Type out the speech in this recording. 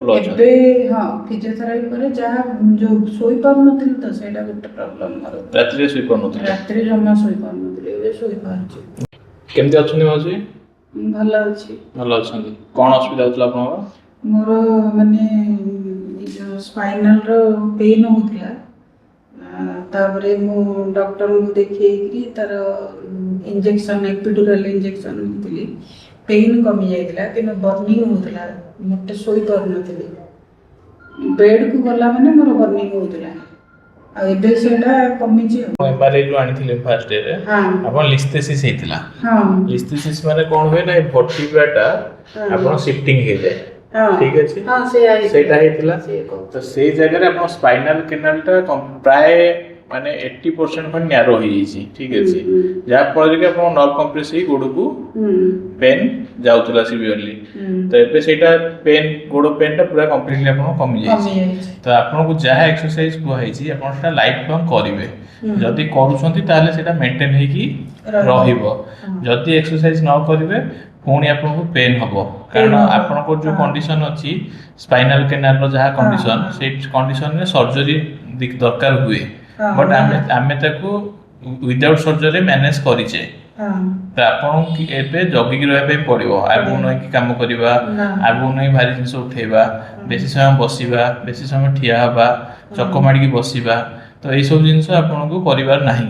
ଭଲ ଅଛନ୍ତି? ଏବେ ହଁ ଫିଜିଓଥେରାପି ପରେ ଯାହା ଯୋଉ ଶୋଇପାରୁନଥିଲି ତ ସେଇଟା ଗୋଟେ ପ୍ରୋବ୍ଲେମ୍ ମୋର। ରାତିରେ ଶୋଇପାରୁନଥିଲେ? ରାତିରେ ଜମା ଶୋଇପାରୁନଥିଲି, ଏବେ ଶୋଇପାରୁଛି। କେମିତି ଅଛନ୍ତି ମାଉସୀ? ଭଲ ଅଛି। ଭଲ ଅଛନ୍ତି। କ'ଣ ଅସୁବିଧା ହେଉଥିଲା ଆପଣଙ୍କର? ମୋର ମାନେ ଏଇ ଯୋଉ ସ୍ପାଇନାଲର ପେନ୍ ହେଉଥିଲା। ତାପରେ ମୁଁ ଡକ୍ଟରଙ୍କୁ ଦେଖେଇକି ତାର ଇଞ୍ଜେକ୍ସନ୍ ଏପିଡୁରାଲ୍ ଇଞ୍ଜେକ୍ସନ୍ ନେଇଥିଲି। ପେନ୍ କମି ଯାଇଥିଲା କିନ୍ତୁ ବର୍ଣ୍ଣିଂ ହେଉଥିଲା, ମୋଟେ ଶୋଇପାରୁନଥିଲି। ବେଡ୍କୁ ଗଲା ମାନେ ମୋର ବର୍ଣ୍ଣିଂ ହେଉଥିଲା, ଆଉ ଏବେ ସେଇଟା କମିଛି ଆଉ। MRI ଯୋଉ ଆଣିଥିଲେ ଫାର୍ଷ୍ଟ ଡେରେ ହଁ ଆପଣ ଲିସ୍ଥେସିସ୍ ହେଇଥିଲା। ହଁ ଲିସ୍ଥେସିସ୍ ମାନେ କ'ଣ ହୁଏ ନା, ଏ ଭର୍ଟିବ୍ରାଟା ଆପଣ ସିଫ୍ଟିଂ ହେଇଯାଏ। ହଁ ଠିକ୍ ଅଛି, ହଁ ସେଇଟା ହେଇଥିଲା। ତ ସେଇ ଜାଗାରେ ଆପଣ ସ୍ପାଇନାଲ କେନାଲଟା ପ୍ରାୟ ମାନେ 80% ଖଣ୍ଡେ ନ୍ୟାରୋ ହେଇଯାଇଛି। ଠିକ୍ ଅଛି, ଯାହାଫଳରେ କି ଆପଣ ନର୍ଭ କମ୍ପ୍ରେସ୍ ହେଇ ଗୋଡ଼କୁ ପେନ୍ ଯାଉଥିଲା ସିଭିୟରଲି। ତ ଏବେ ସେଇଟା ପେନ୍, ଗୋଡ଼ ପେନ୍ଟା ପୁରା କମ୍ପ୍ଲିଟଲି ଆପଣଙ୍କ କମିଯାଇଛି। ତ ଆପଣଙ୍କୁ ଯାହା ଏକ୍ସରସାଇଜ କୁହାଯାଇଛି ଆପଣ ସେଟା ଲାଇଫ୍ ଲଙ୍ଗ୍ କରିବେ। ଯଦି କରୁଛନ୍ତି ତାହେଲେ ସେଇଟା ମେଣ୍ଟେନ୍ ହେଇକି ରହିବ। ଯଦି ଏକ୍ସରସାଇଜ ନ କରିବେ ପୁଣି ଆପଣଙ୍କୁ ପେନ୍ ହେବ, କାରଣ ଆପଣଙ୍କର ଯେଉଁ କଣ୍ଡିସନ୍ ଅଛି ସ୍ପାଇନାଲ କେନାଲର ଯାହା କଣ୍ଡିସନ୍, ସେଇ କଣ୍ଡିସନରେ ସର୍ଜରୀ ଦରକାର ହୁଏ। ବଟ୍ ଆମେ ତାକୁ ୱିଦାଉଟ୍ ସର୍ଜରୀ ମ୍ୟାନେଜ୍ କରିଛେ। ତ ଆପଣଙ୍କୁ ଏବେ ଜଗିକି ରହିବା ପାଇଁ ପଡ଼ିବ। ଆଗକୁ ନେଇକି କାମ କରିବା, ଆଗକୁ ନେଇ ଭାରି ଜିନିଷ ଉଠେଇବା, ବେଶୀ ସମୟ ବସିବା, ବେଶୀ ସମୟ ଠିଆ ହେବା, ଚକ ମାଡ଼ିକି ବସିବା, ତ ଏଇସବୁ ଜିନିଷ ଆପଣଙ୍କୁ କରିବାର ନାହିଁ।